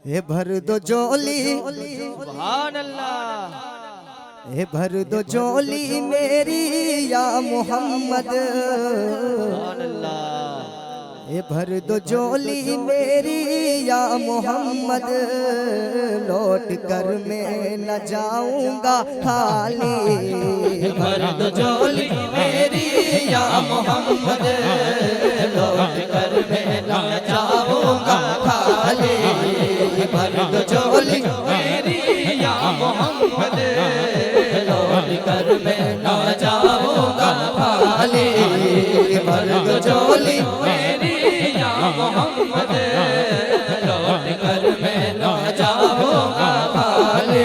हे भर दो झोली सुभान अल्लाह। हे भर दो झोली मेरी या मोहम्मद। सुभान अल्लाह। हे भर दो झोली मेरी या मोहम्मद। लौट कर मैं न जाऊंगा खाली। भर दो झोली मेरी या मोहम्मद। लौट कर मैं न जाऊंगा खाली। भर दो झोली मेरी या मोहम्मद। लौट कर मैं न जाऊंगा खाली। भर दो झोली मेरी या मोहम्मद। लौट कर मैं न जाऊंगा खाली।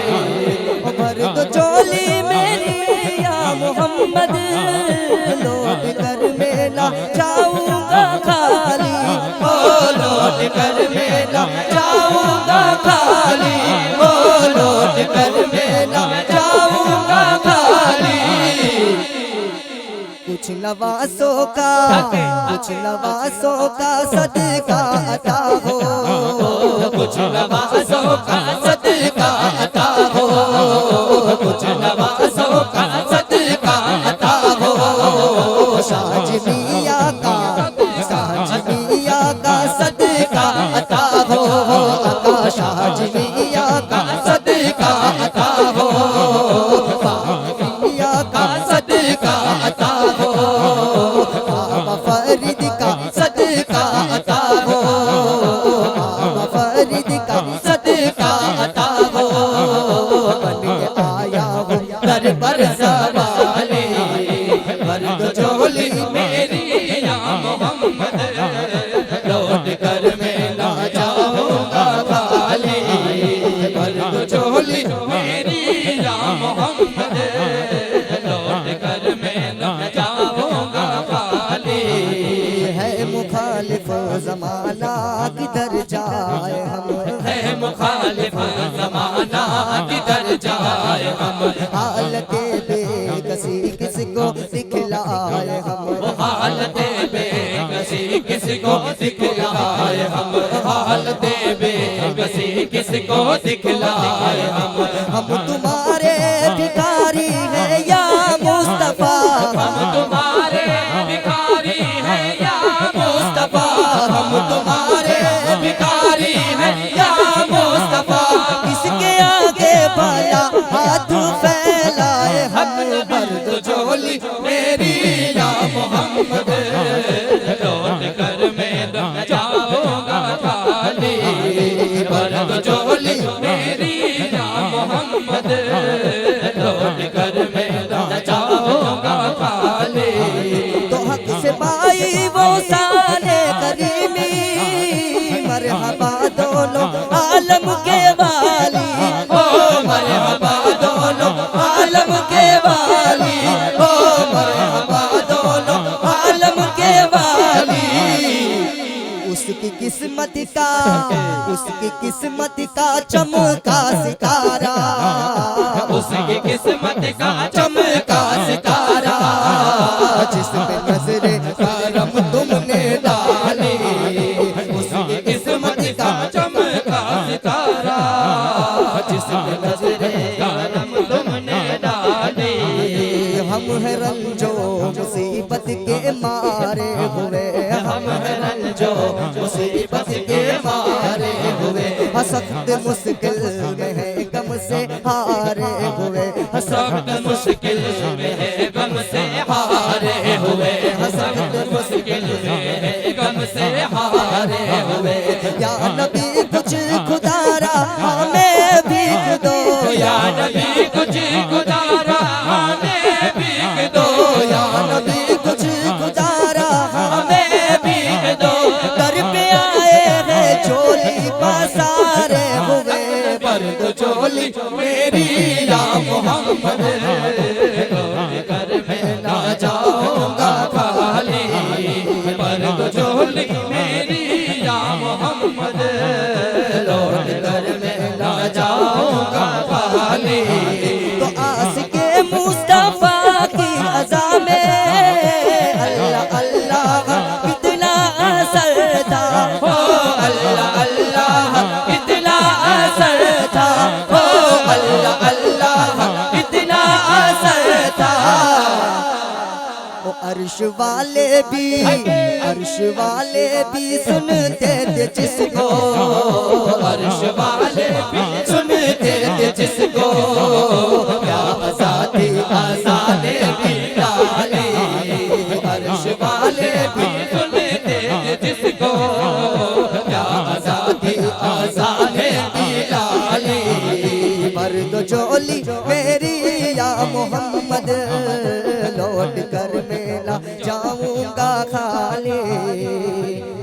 भर दो झोली मेरी या मोहम्मद। लौट कर मैं न जाऊंगा खाली। ओ लौट कर मैं न जाऊंगा खाली। ओ लौट कर मैं न जाऊंगा खाली। कुछ नवासों का सदका अता हो। कुछ नवासों का सदका अता हो। कुछ नवासों का सदका अता हो। साज मिया का सदका अता हो। आका साज मिया का सदका अता हो। मिया का सदका अता हो। बाबा फरीद का सदका अता हो। बाबा फरीद का सदका अता हो। बन के आया हूँ दर पर सवाले। भर दो झोली मेरी या मोहम्मद। लौट कर मैं ना जाऊंगा खाली। भर दो झोली मेरी या मोहम्मद। लौट कर मैं ना जाऊंगा खाली। है मुखालिफ जमाना किधर जाए हम। है मुखालिफ ज़माना किधर जाए हम। हालते बेकसी किसको दिखलाए हम। हालते बेकसी किसको दिखलाए हम। हालते बेकसी किसको दिखलाए हम तुम्हारे भिखारी हैं या मुस्तफा। हम तुम्हारे भिखारी हैं या मुस्तफा। हम तुम्हारे भिखारी हैं या मुस्तफा। किसके आगे भला हाथ फैलाए हम। भर दो झोली मेरी या मोहम्मद। लौट कर मैं न जाऊंगा खाली। भर दो झोली मेरी या मोहम्मद। लौट कर मैं न जाऊंगा खाली। तो हक से पाई वो साले करीमी। मरहबा दोनों आलम के वाली। ओ मरहबा दोनों आलम के वाली। ओ मरहबा दोनों आलम के वाली। उसकी किस्मत का चमका सितारा। उसकी किस्मत का चमका सितारा। जिस पे नजरे करम तुमने डाली। उसकी किस्मत का चमका सितारा। जिस पे नजरे करम तुमने डाली। हम है रंजो मुसीबत के मारे हुए। हम है रंजो मुसीबत के मारे हुए। सख्त मुश्किल में है गम से हारे हुए। सख्त मुश्किल में है गम से हारे हुए। सख्त मुश्किल में है गम से हारे हुए। या नबी कुछ खुदारा हमें भीख दो। या नबी कुछ खुदारा हमें भीख दो। या नबी कुछ खुदारा हमें भीख दो। दर पे आए हैं झोली पसारे हुए। भर दो झोली मेरी या मोहम्मद। लौट कर मैं ना जाऊंगा खाली। भर दो झोली मेरी या मोहम्मद। लौट कर मैं ना जाऊंगा खाली। तो आशिके मुस्तफा की अज़ा में अल्लाह अल्लाह कितना असर था। हो अल्लाह अल्लाह कितना अर्श वाले भी सुनते थे जिसको, अर्श वाले भी सुनते थे जिसको, क्या साथी आसाने भी डाले, अर्श वाले भी सुनते थे जिसको, क्या साथी आसाने भी डाले। मर्द जोली मेरी या मोहम्मद, लौट कर मैं ना जाऊंगा खाली।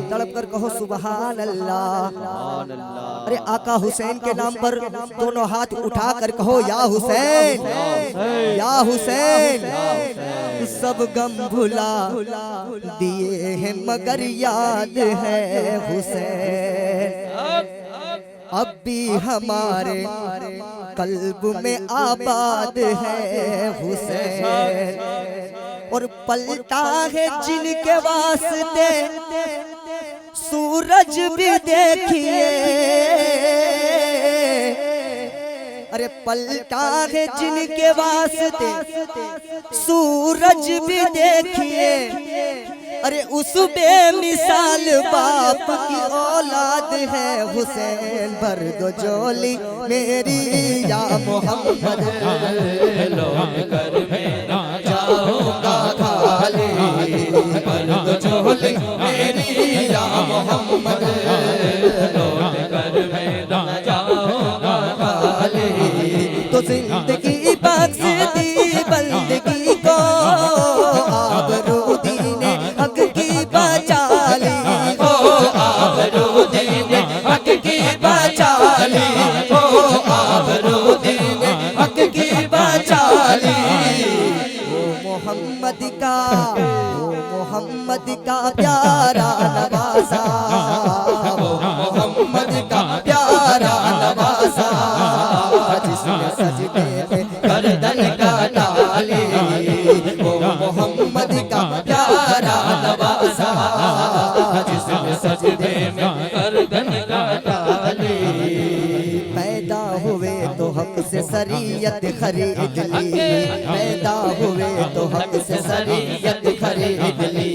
तड़प कर कहो सुबहान अल्लाह। अरे आका हुसैन के नाम पर दोनों हाथ उठा कर कहो या हुसैन, या हुसैन। सब गम भुला दिए हैं मगर याद है हुसैन, अब भी हमारे कल्ब में आबाद है हुसैन। और पलटा है जिनके वास्ते सूरज भी देखिए, अरे पलटा है जिनके वास्ते सूरज भी देखिए, अरे उस बेमिसाल बाप की औलाद है हुसैन। भर दो झोली मेरी या मोहम्मद, लौट कर मैं ना जाऊंगा खाली, भर दो झोली मेरी या मोहम्मद, लौट कर मैं ना जाऊंगा खाली। तो जिंदगी बख्श दी बंदगी को, आबरू दीने हक की बचा ली, ओ आबरू दीने हक की बचा ली, ओ आबरू दीने हक की बचा ली। मोहम्मद का प्यारा नवासा, मोहम्मद का प्यारा नवासा, जिसने सजदे में गर्दन का डाले, ओ मोहम्मद का प्यारा नवासा, जिसने सजदे में गर्दन का डाले। पैदा हुए तो हक से शरीयत खरीद ली, पैदा हुए तो हक से शरीयत खरीद ली,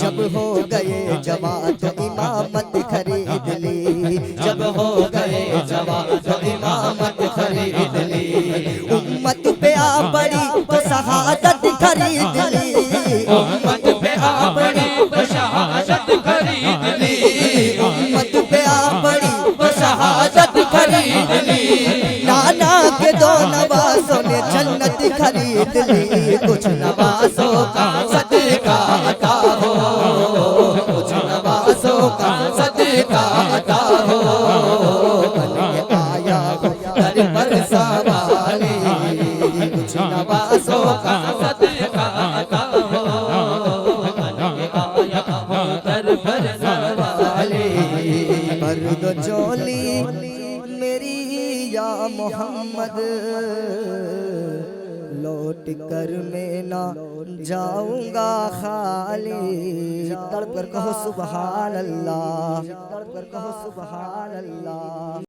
जब हो गए जवान तो इमामत खरीद ली, जब हो गए जवान तो इमामत खरीद ली, उम्मत पे आ पड़ी तो शहादत खरीद ली, उम्मत पे आ पड़ी तो शहादत खरीद ली, उम्मत पे आ पड़ी तो शहादत खरीद ली। नाना के दो नवासों ने जन्नत खरीद ली, कुछ नवासों का सदका अता हो, कुछ नवासों का सदका अता हो, बन के आया हो दर पर सवारी, कुछ नवासों का सदका अता हो, बन के आया हो दर पर सवारी। भर दो झोली मेरी या मोहम्मद, लौट कर मैं ना जाऊंगा खाली। तड़प कर कहो सुबहान अल्लाह, तड़प कर कहो सुबहान अल्लाह।